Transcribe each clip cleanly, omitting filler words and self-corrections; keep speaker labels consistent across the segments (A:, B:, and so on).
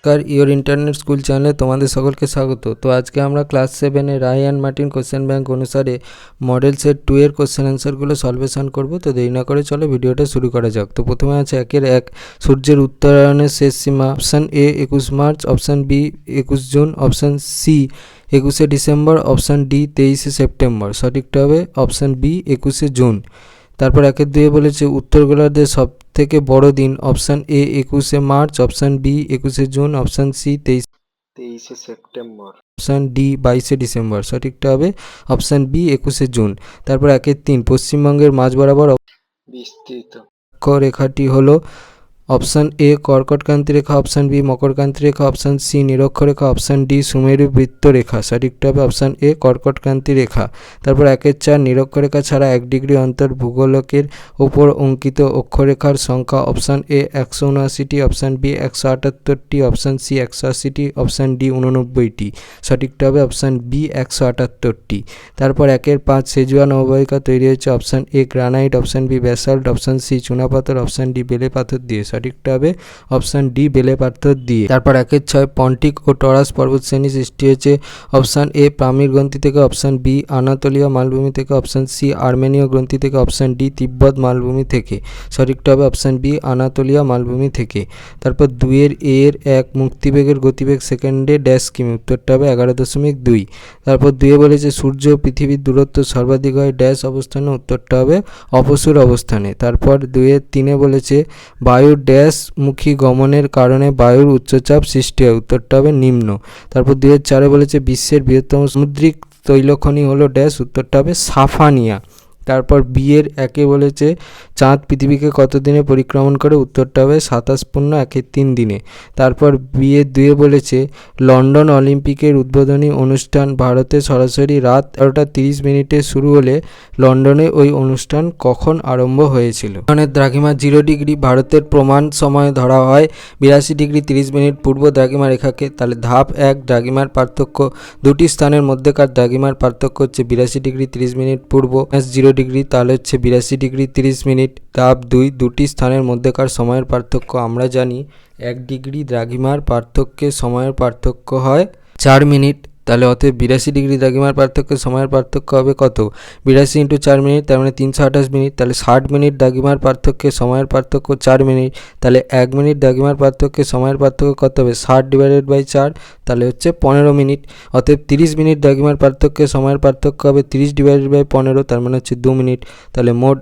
A: নমস্কার, your internet school চ্যানেলে তোমাদের সকলকে স্বাগত। তো আজকে আমরা ক্লাস 7-এ Ray and Martin question bank অনুসারে মডেল সেট 2 এর কোশ্চেন অ্যান্সারগুলো সলভেশন করব। তো দেরি না করে চলো ভিডিওটা শুরু করা যাক। তো প্রথমে আছে 1-1 সূর্যের উত্তরায়ণের শেষ সীমা। Option A 21 March, option B 21 June, option C 21শে ডিসেম্বর, অপশান ডি 23শে সেপ্টেম্বর। সঠিকটা হবে অপশান বি 21শে জুন। তারপর 1-2 বলেছে উত্তর গোলার্ধের সব থেকে বড় দিন। অপশান এ 21শে মার্চ, অপশান বি 21শে জুন, অপশান সি 23শে সেপ্টেম্বর, অপশান ডি 22শে ডিসেম্বর। সঠিকটা হবে অপশান বি 21শে জুন। তারপর 1-3 পশ্চিমবঙ্গের মাঝ বরাবর বিস্তৃত রেখাটি হলো অপশান এ কর্কটক্রান্তি রেখা, অপশান বি মকরক্রান্তি রেখা, অপশান সি নিরক্ষ রেখা, অপশান ডি সুমেরু বৃত্ত রেখা। সঠিকটা হবে অপশান এ কর্কটক্রান্তি রেখা। তারপর 1-4 নিরক্ষ রেখা ছাড়া 1 ডিগ্রি অন্তর ভূগোলকের ওপর অঙ্কিত অক্ষরেখার সংখ্যা। অপশান এ 179টি, অপশান বি 178টি, অপশান সি 180টি, অপশান ডি 89টি। সঠিকটা হবে অপশান বি 178টি। তারপর 1-5 সেজুয়ান অববাহিকা তৈরি হয়েছে। Option A granite, option B basalt, option C চুনাপাথর, অপশান ডি বেলে পাথর দিয়ে। সঠিকটা হবে অপশান ডি বেলে পাথর দিয়ে। তারপর 1-6 পন্টিক ও টরাস পর্বতশ্রেণী সৃষ্টি হয়েছে। অপশান এ পামির গ্রন্থি থেকে, অপশান বি আনাতোলিয়া মালভূমি থেকে, অপশান সি আর্মেনীয় গ্রন্থি থেকে, অপশান ডি তিব্বত মালভূমি থেকে। সঠিকটা হবে অপশান বি আনাতোলিয়া মালভূমি থেকে। তারপর 2-এর 1 মুক্তিবেগের গতিবেগ সেকেন্ডে ড্যাশ কিমি। উত্তরটা হবে 11.2। তারপর 2 বলেছে সূর্য ও পৃথিবীর দূরত্ব সর্বাধিক হয় ড্যাশ অবস্থানে। উত্তরটা হবে অপসূর অবস্থানে। তারপর 2-3 বলেছে বায়ুর ড্যাশ মুখী গমনের কারণে বায়ুর উচ্চচাপ সৃষ্টি হয়। উত্তরটা হবে নিম্ন। তারপর 2-4 বলেছে বিশ্বের বৃহত্তম সামুদ্রিক তৈলখনি হলো ড্যাশ। উত্তরটা হবে সাফানিয়া। তারপর 1 বলেছে চাঁদ পৃথিবীকে কত দিনে পরিক্রমণ করে। উত্তরটা হবে 27.13 দিনে। তারপর 2 বলেছে লন্ডন অলিম্পিকের উদ্বোধনী অনুষ্ঠান ভারতে সরাসরি রাত 11:30 শুরু হলে লন্ডনে ওই অনুষ্ঠান কখন আরম্ভ হয়েছিল। লন্ডনের দ্রাঘিমা 0 ডিগ্রি, ভারতের প্রমাণ সময় ধরা হয় 82 ডিগ্রি 30 মিনিট পূর্ব দ্রাঘিমা রেখাকে। তাহলে ধাপ 1 দ্রাঘিমার পার্থক্য, দুটি স্থানের মধ্যেকার দ্রাঘিমার পার্থক্য হচ্ছে 82 ডিগ্রি 30 মিনিট পূর্ব 0 ডিগ্রি, তাহলে হচ্ছে 82 ডিগ্রি 30 মিনিট। ধাপ 2 দুটি স্থানের মধ্যেকার সময়ের পার্থক্য। আমরা জানি 1 ডিগ্রি দ্রাঘিমার পার্থক্যে সময়ের পার্থক্য হয় 4 মিনিট। তাহলে অতএব 82 ডিগ্রি দ্রাঘিমার পার্থক্য সময়ের পার্থক্য হবে কত? 82 × 4 মিনিট, তার মানে 328 মিনিট। তাহলে 60 মিনিট দ্রাঘিমার পার্থক্যে সময়ের পার্থক্য 4 মিনিট। তাহলে 1 মিনিট দ্রাঘিমার পার্থক্যে সময়ের পার্থক্য কত হবে? 60/4, তাহলে হচ্ছে 15 মিনিট। অতএব 30 মিনিট দ্রাঘিমার পার্থক্যে সময়ের পার্থক্য হবে 30/15, তার মানে হচ্ছে 2 মিনিট। তাহলে মোট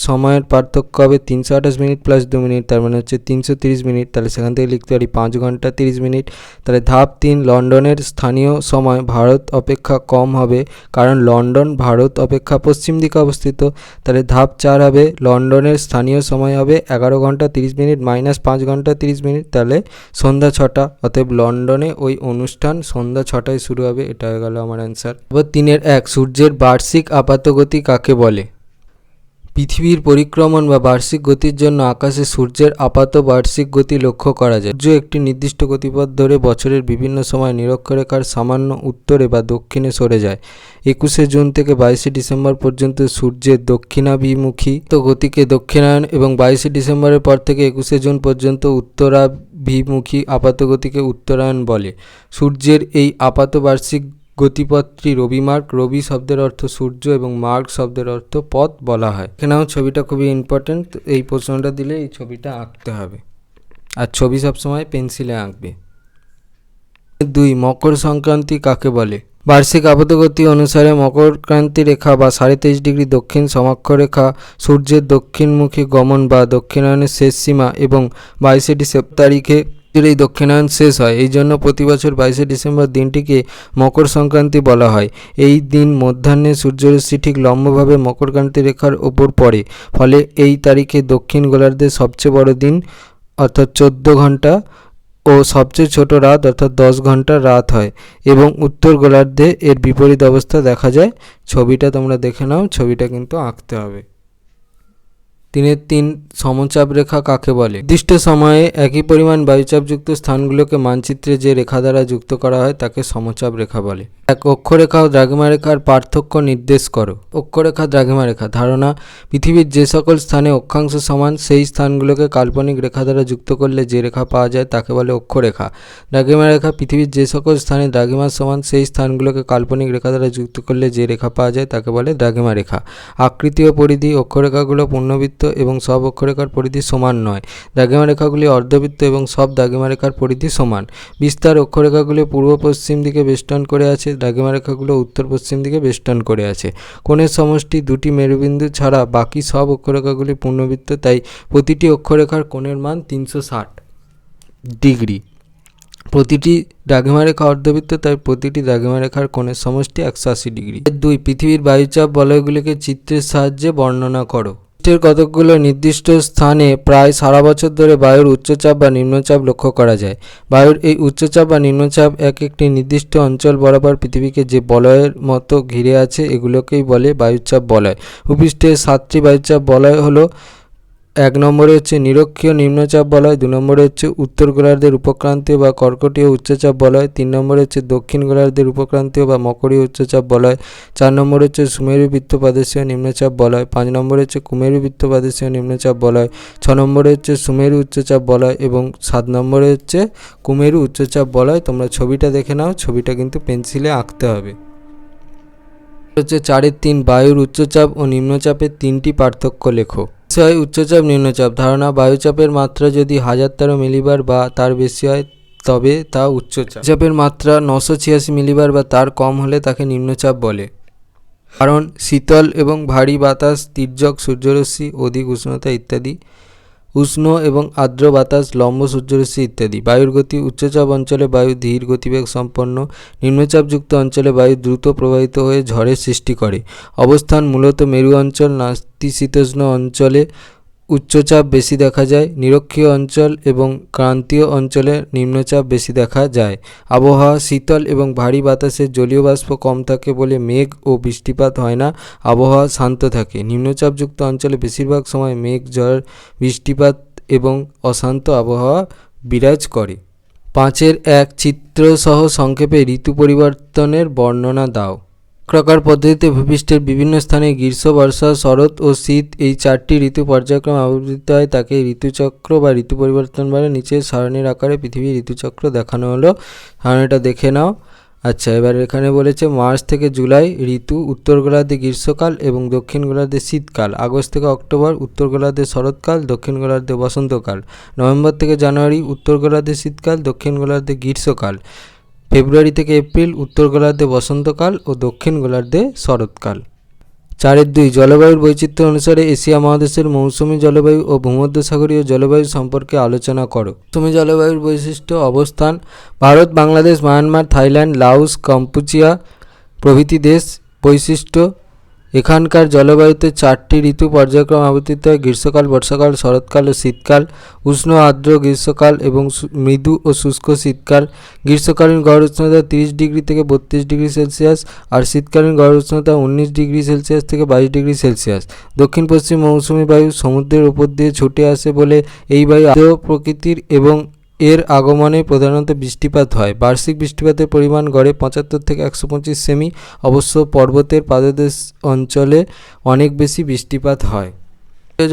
A: সময়ের পার্থক্য হবে 328 মিনিট প্লাস 2 মিনিট, তার মানে হচ্ছে 330 মিনিট। তাহলে সেখান থেকে লিখতে পারি 5 ঘন্টা 30 মিনিট। তাহলে ধাপ 3 লন্ডনের স্থানীয় সময় ভারত অপেক্ষা কম হবে, কারণ লন্ডন ভারত অপেক্ষা পশ্চিম দিকে অবস্থিত। তাহলে ধাপ 4 হবে লন্ডনের স্থানীয় সময় হবে 11 ঘন্টা 30 মিনিট মাইনাস 5 ঘন্টা 30 মিনিট, তাহলে সন্ধ্যা 6টা। অতএব লন্ডনে ওই অনুষ্ঠান সন্ধ্যা 6টায় শুরু হবে। এটা হয়ে গেল আমার অ্যান্সার। এবার 3-1 সূর্যের বার্ষিক আপাতগতি কাকে বলে? পৃথিবীর পরিক্রমণ বা বার্ষিক গতির জন্য আকাশে সূর্যের আপাত বার্ষিক গতি লক্ষ্য করা যায়। সূর্য একটি নির্দিষ্ট গতিপথ ধরে বছরের বিভিন্ন সময় নিরক্ষরেখার সামান্য উত্তরে বা দক্ষিণে সরে যায়। 21শে জুন থেকে 22শে ডিসেম্বর পর্যন্ত সূর্যের দক্ষিণাভিমুখী গতিকে দক্ষিণায়ন এবং 22শে ডিসেম্বরের পর থেকে 21শে জুন পর্যন্ত উত্তরাভিমুখী আপাতগতিকে উত্তরায়ণ বলে। সূর্যের এই আপাত বার্ষিক গতিপথটি রবিমার্গ। রবি শব্দের অর্থ সূর্য এবং মার্গ শব্দের অর্থ পথ বলা হয়। এখানেও ছবিটা খুবই ইম্পর্টেন্ট। এই প্রশ্নটা দিলে এই ছবিটা আঁকতে হবে, আর ছবি সবসময় পেন্সিলে আঁকবে। 2 মকর সংক্রান্তি কাকে বলে? বার্ষিক আপাতগতি অনুসারে মকরক্রান্তি রেখা বা 23.5 ডিগ্রি দক্ষিণ সমাক্ষরেখা সূর্যের দক্ষিণমুখী গমন বা দক্ষিণায়নের শেষ সীমা এবং 22শে ডিসেম্বর তারিখে এই দক্ষিণায়ন শেষ হয়। এই জন্য প্রতি বছর 22শে ডিসেম্বর দিনটিকে মকর সংক্রান্তি বলা হয়। এই দিন মধ্যাহ্নে সূর্যরশ্মি ঠিক লম্বভাবে মকরক্রান্তি রেখার ওপর পড়ে, ফলে এই তারিখে দক্ষিণ গোলার্ধের সবচেয়ে বড় দিন অর্থাৎ 14 ঘন্টা ও সবচেয়ে ছোট রাত অর্থাৎ 10 ঘন্টা রাত হয়, এবং উত্তর গোলার্ধে এর বিপরীত অবস্থা দেখা যায়। ছবিটা তোমরা দেখে নাও, ছবিটা কিন্তু আঁকতে হবে। 3-3 সমচাপ রেখা কাকে বলে? নির্দিষ্ট সময়ে একই পরিমাণ বায়ুচাপযুক্ত স্থানগুলোকে মানচিত্রে যে রেখা দ্বারা যুক্ত করা হয় তাকে সমচাপ রেখা বলে। এক অক্ষরেখা ও দ্রাঘিমারেখার পার্থক্য নির্দেশ করো। অক্ষরেখা দ্রাঘিমারেখা ধারণা, পৃথিবীর যে সকল স্থানে অক্ষাংশ সমান সেই স্থানগুলোকে কাল্পনিক রেখা দ্বারা যুক্ত করলে যে রেখা পাওয়া যায় তাকে বলে অক্ষরেখা। দ্রাঘিমারেখা, পৃথিবীর যে সকল স্থানে দ্রাঘিমা সমান সেই স্থানগুলোকে কাল্পনিক রেখা দ্বারা যুক্ত করলে যে রেখা পাওয়া যায় তাকে বলে দ্রাঘিমারেখা। আকৃতি ও পরিধি, অক্ষরেখাগুলো পূর্ণবৃত্ত এবং সব অক্ষরেখার পরিধি সমান নয়। দ্রাঘিমারেখাগুলি অর্ধবৃত্ত এবং সব দ্রাঘিমারেখার পরিধি সমান। বিস্তার, অক্ষরেখাগুলি পূর্ব পশ্চিম দিকে বেষ্টন করে আছে, দ্রাঘিমারেখাগুলো উত্তর পশ্চিম দিকে বেষ্টন করে আছে। কোণের সমষ্টি, দুটি মেরুবিন্দু ছাড়া বাকি সব অক্ষরেখাগুলি পূর্ণবৃত্ত, তাই প্রতিটি অক্ষরেখার কোণের মান 360 ডিগ্রি। প্রতিটি দ্রাঘিমারেখা অর্ধবৃত্ত, তাই প্রতিটি দ্রাঘিমারেখার কোণের সমষ্টি 180 ডিগ্রি। 2. পৃথিবীর বায়ুচাপ বলয়গুলিকে চিত্রের সাহায্যে বর্ণনা করো। পৃষ্ঠের কতকগুলো নির্দিষ্ট স্থানে প্রায় সারা বছর ধরে বায়ুর উচ্চচাপ বা নিম্নচাপ লক্ষ্য করা যায়। বায়ুর এই উচ্চচাপ বা নিম্নচাপ একটি নির্দিষ্ট অঞ্চল বরাবর পৃথিবীকে যে বলয়ের মতো ঘিরে আছে এগুলোকেই বলে বায়ুচাপ বলয়। ভূপৃষ্ঠের 7টি বায়ুচাপ বলয় হলো: 1 নম্বরে হচ্ছে নিরক্ষীয় নিম্নচাপ বলয়, 2 নম্বরে হচ্ছে উত্তর গোলার্ধের উপক্রান্তীয় বা কর্কটীয় উচ্চচাপ বলয়, 3 নম্বরে হচ্ছে দক্ষিণ গোলার্ধের উপক্রান্তীয় বা মকরীয় উচ্চচাপ বলয়, 4 নম্বরে হচ্ছে সুমেরু বৃত্তপ্রদেশীয় নিম্নচাপ বলয়, 5 নম্বরে হচ্ছে কুমেরু বৃত্তপ্রদেশীয় নিম্নচাপ বলয়, 6 নম্বরে হচ্ছে সুমেরু উচ্চচাপ বলয় এবং 7 নম্বরে হচ্ছে কুমেরু উচ্চচাপ বলয়। তোমরা ছবিটা দেখে নাও, ছবিটা কিন্তু পেন্সিলে আঁকতে হবে। হচ্ছে 4-3 বায়ুর উচ্চচাপ ও নিম্নচাপের 3টি পার্থক্য লেখো। বিষয়: উচ্চচাপ নিম্নচাপ ধারণা, বায়ুচাপের মাত্রা যদি 1013 মিলিবার বা তার বেশি হয় তবে তা উচ্চচাপ। চাপের মাত্রা 986 মিলিবার বা তার কম হলে তাকে নিম্নচাপ বলে। কারণ শীতল এবং ভারী বাতাস, তির্যক সূর্যরশ্মি, অধিক উষ্ণতা ইত্যাদি। উষ্ণ এবং আর্দ্র বাতাস, লম্ব সূর্যরশ্মি ইত্যাদি। বায়ুর গতি: উচ্চচাপ অঞ্চলে বায়ু ধীর গতিবেগ সম্পন্ন, নিম্নচাপযুক্ত অঞ্চলে বায়ু দ্রুত প্রবাহিত হয়ে ঝড়ের সৃষ্টি করে। অবস্থান: মূলত মেরু অঞ্চল, নাতিশীতোষ্ণ অঞ্চলে উচ্চচাপ বেশি দেখা যায়, নিরক্ষীয় অঞ্চল এবং ক্রান্তীয় অঞ্চলে নিম্নচাপ বেশি দেখা যায়। আবহাওয়া: শীতল এবং ভারী বাতাসে জলীয় বাষ্প কম থাকে বলে মেঘ ও বৃষ্টিপাত হয় না, আবহাওয়া শান্ত থাকে। নিম্নচাপযুক্ত অঞ্চলে বেশিরভাগ সময় মেঘ, ঝড়, বৃষ্টিপাত এবং অশান্ত আবহাওয়া বিরাজ করে। 5-1 চিত্রসহ সংক্ষেপে ঋতু পরিবর্তনের বর্ণনা দাও। চক্রাকার পদ্ধতিতে ভূপৃষ্ঠের বিভিন্ন স্থানে গ্রীষ্ম, বর্ষা, শরৎ ও শীত এই 4টি ঋতু পর্যায়ক্রমে আবির্ভূত হয়, তাকে ঋতুচক্র বা ঋতু পরিবর্তন বলে। নিচে সারণীর আকারে পৃথিবীর ঋতুচক্র দেখানো হলো, সারণীটা দেখে নাও। আচ্ছা, এবার এখানে বলেছে মার্চ থেকে জুলাই ঋতু, উত্তর গোলার্ধে গ্রীষ্মকাল এবং দক্ষিণ গোলার্ধে শীতকাল। আগস্ট থেকে অক্টোবর উত্তর গোলার্ধে শরৎকাল, দক্ষিণ গোলার্ধে বসন্তকাল। নভেম্বর থেকে জানুয়ারি উত্তর গোলার্ধে শীতকাল, দক্ষিণ গোলার্ধে গ্রীষ্মকাল। ফেব্রুয়ারি থেকে এপ্রিল উত্তর গোলার্ধে বসন্তকাল ও দক্ষিণ গোলার্ধে শরৎকাল। 4-2 জলবায়ুর বৈচিত্র্য অনুসারে এশিয়া মহাদেশের মৌসুমী জলবায়ু ও ভূমধ্যসাগরীয় জলবায়ু সম্পর্কে আলোচনা করো। মৌসুমী জলবায়ুর বৈশিষ্ট্য: অবস্থান: Bharat, Bangladesh, Myanmar, Thailand, Laos, Cambodia প্রভৃতি দেশ। বৈশিষ্ট্য: এখানকার জলবায়ুতে 4টি ঋতু পর্যায়ক্রমে আবর্তিত হয়: গ্রীষ্মকাল, বর্ষাকাল, শরৎকাল ও শীতকাল। উষ্ণ আর্দ্র গ্রীষ্মকাল এবং মৃদু ও শুষ্ক শীতকাল। গ্রীষ্মকালীন গড় উষ্ণতা 30 ডিগ্রি থেকে 32 ডিগ্রি সেলসিয়াস আর শীতকালীন গড় উষ্ণতা 19 ডিগ্রি সেলসিয়াস থেকে 22 ডিগ্রি সেলসিয়াস। দক্ষিণ পশ্চিম মৌসুমী বায়ু সমুদ্রের উপর দিয়ে ছুটে আসে বলে এই বায়ু আর্দ্র প্রকৃতির এবং এর আগমনে প্রধানত বৃষ্টিপাত হয়। বার্ষিক বৃষ্টিপাতের পরিমাণ গড়ে 75 থেকে 125 সেমি। অবশ্য পর্বতের পাদদেশ অঞ্চলে অনেক বেশি বৃষ্টিপাত হয়।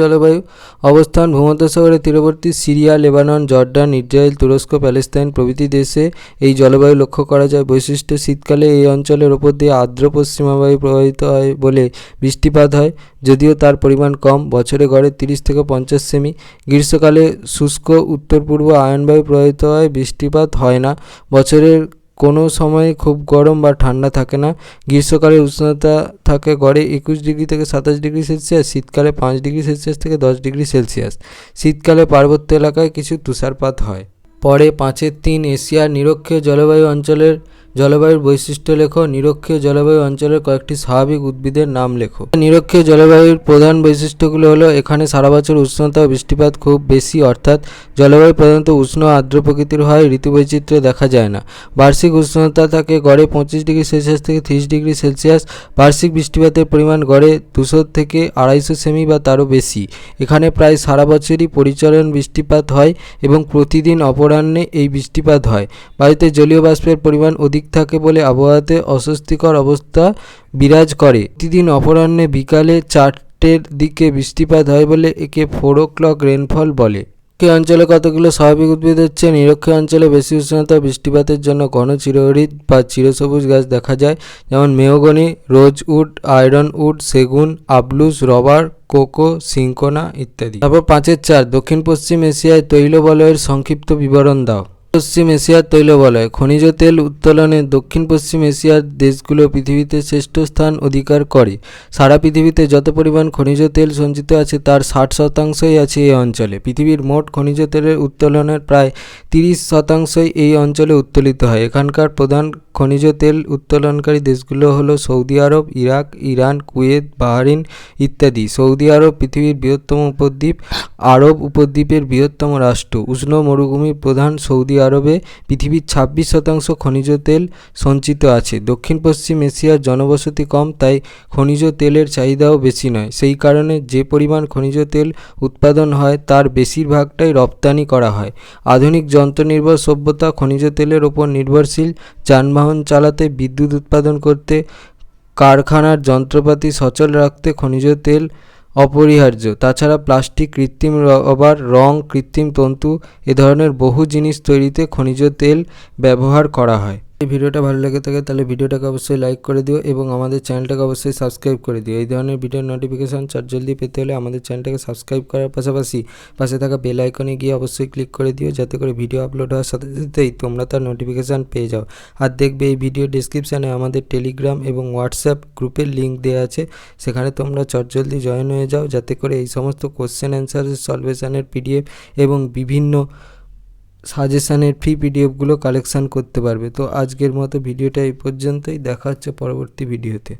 A: জলবায়ু: অবস্থান: ভূমধ্যসাগরের তীরবর্তী সিরিয়া, লেবানন, জর্ডান, ইসরায়েল, তুরস্ক, প্যালেস্তাইন প্রভৃতি দেশে এই জলবায়ু লক্ষ্য করা যায়। বৈশিষ্ট্য: শীতকালে এই অঞ্চলের ওপর দিয়ে আর্দ্র পশ্চিমা বায়ু প্রবাহিত হয় বলে বৃষ্টিপাত হয়, যদিও তার পরিমাণ কম, বছরে গড়ে 30 থেকে 50 সেমি। গ্রীষ্মকালে শুষ্ক উত্তর পূর্ব আয়নবায়ু প্রবাহিত হয়, বৃষ্টিপাত হয় না। বছরের কোনো সময় খুব গরম বা ঠান্ডা থাকে না। গ্রীষ্মকালে উষ্ণতা থাকে গড়ে 21 ডিগ্রি থেকে 27 ডিগ্রি সেলসিয়াস, শীতকালে 5 ডিগ্রি সেলসিয়াস থেকে 10 ডিগ্রি সেলসিয়াস। শীতকালে পার্বত্য এলাকায় কিছু তুষারপাত হয়। পরে 5-3 এশিয়ার নিরক্ষীয় জলবায়ু অঞ্চলের জলবায়ুর বৈশিষ্ট্য লেখো। নিরক্ষীয় জলবায়ু অঞ্চলের কয়েকটি স্বাভাবিক উদ্ভিদের নাম লেখো। নিরক্ষীয় জলবায়ুর প্রধান বৈশিষ্ট্যগুলো হলো: এখানে সারা বছর উষ্ণতা ও বৃষ্টিপাত খুব বেশি, অর্থাৎ জলবায়ু প্রধানত উষ্ণ আর্দ্র প্রকৃতির হয়, ঋতু বৈচিত্র্য দেখা যায় না। বার্ষিক উষ্ণতা থাকে গড়ে 25 ডিগ্রি সেলসিয়াস থেকে 30 ডিগ্রি সেলসিয়াস। বার্ষিক বৃষ্টিপাতের পরিমাণ গড়ে 200 থেকে 250 সেমি বা তারও বেশি। এখানে প্রায় সারা বছরই পরিচলন বৃষ্টিপাত হয় এবং প্রতিদিন অপরাহ্নে এই বৃষ্টিপাত হয়। বায়ুতে জলীয় বাষ্পের পরিমাণ অধিক অধিক থাকে বলে আবহাওয়াতে অস্বস্তিকর অবস্থা বিরাজ করে। প্রতিদিন অপরাহ্নে বিকালে 4টের দিকে বৃষ্টিপাত হয় বলে একে 4 o'clock রেনফল বলে। নিরক্ষীয় অঞ্চলে কতগুলো স্বাভাবিক উদ্ভিদ হচ্ছে? নিরক্ষীয় অঞ্চলে বেশি উষ্ণতা বৃষ্টিপাতের জন্য ঘন চিরহরিৎ বা চিরসবুজ গাছ দেখা যায়, যেমন মেহগনি, রোজউড, আয়রন উড, সেগুন, আবলুস, রবার, কোকো, সিনকোনা ইত্যাদি। তারপর 5-4 দক্ষিণ পশ্চিম এশিয়ায় তৈল বলয়ের সংক্ষিপ্ত বিবরণ দাও। পশ্চিম এশিয়ার তৈল বলয়। খনিজ তেল উত্তোলনে দক্ষিণ পশ্চিম এশিয়ার দেশগুলো পৃথিবীতে শ্রেষ্ঠ স্থান অধিকার করে। সারা পৃথিবীতে যত পরিমাণ খনিজ তেল সঞ্চিত আছে তার 60%ই আছে এই অঞ্চলে। পৃথিবীর মোট খনিজ তেলের উত্তোলনের প্রায় 30%ই এই অঞ্চলে উত্তোলিত হয়। এখানকার প্রধান খনিজ তেল উত্তোলনকারী দেশগুলো হলো সৌদি আরব, ইরাক, ইরান, কুয়েত, বাহরিন ইত্যাদি। সৌদি আরব পৃথিবীর বৃহত্তম উপদ্বীপ। আরব উপদ্বীপের বৃহত্তম রাষ্ট্র। উষ্ণ মরুভূমি প্রধান সৌদি আরবে পৃথিবীর 26% খনিজ তেল সঞ্চিত আছে। দক্ষিণ পশ্চিম এশিয়ার জনবসতি কম, তাই খনিজ তেলের চাহিদাও বেশি নয়। সেই কারণে যে পরিমাণ খনিজ তেল উৎপাদন হয় তার বেশিরভাগটাই রপ্তানি করা হয়। আধুনিক যন্ত্রনির্ভর সভ্যতা খনিজ তেলের ওপর নির্ভরশীল। যানবাহন চালাতে, বিদ্যুৎ উৎপাদন করতে, কারখানার যন্ত্রপাতি সচল রাখতে খনিজ তেল অপরিহার্য। তাছাড়া প্লাস্টিক, কৃত্রিম রবার, রং, কৃত্রিম তন্তু এ ধরনের বহু জিনিস তৈরিতে খনিজ তেল ব্যবহার করা হয়। এই ভিডিওটা ভালো লেগে থাকে তাহলে ভিডিওটাকে অবশ্যই লাইক করে দিও এবং আমাদের চ্যানেলটাকে অবশ্যই সাবস্ক্রাইব করে দিও। এই ধরনের ভিডিওর নোটিফিকেশান জলদি পেতে হলে আমাদের চ্যানেলটাকে সাবস্ক্রাইব করার পাশাপাশি পাশে থাকা বেল আইকনে গিয়ে অবশ্যই ক্লিক করে দিও, যাতে করে ভিডিও আপলোড হওয়ার সাথে সাথেই তোমরা তার নোটিফিকেশান পেয়ে যাও। আর দেখবে এই ভিডিও ডেসক্রিপশানে আমাদের টেলিগ্রাম এবং হোয়াটসঅ্যাপ গ্রুপের লিঙ্ক দেওয়া আছে, সেখানে তোমরা জলদি জয়েন হয়ে যাও, যাতে করে এই সমস্ত কোশ্চেন অ্যান্সারের সলভেশানের পিডিএফ এবং বিভিন্ন সাজেশানের ফ্রি পিডিএফগুলো কালেকশান করতে পারবে। তো আজকের মতো ভিডিওটা এই পর্যন্তই, দেখা হচ্ছে পরবর্তী ভিডিওতে।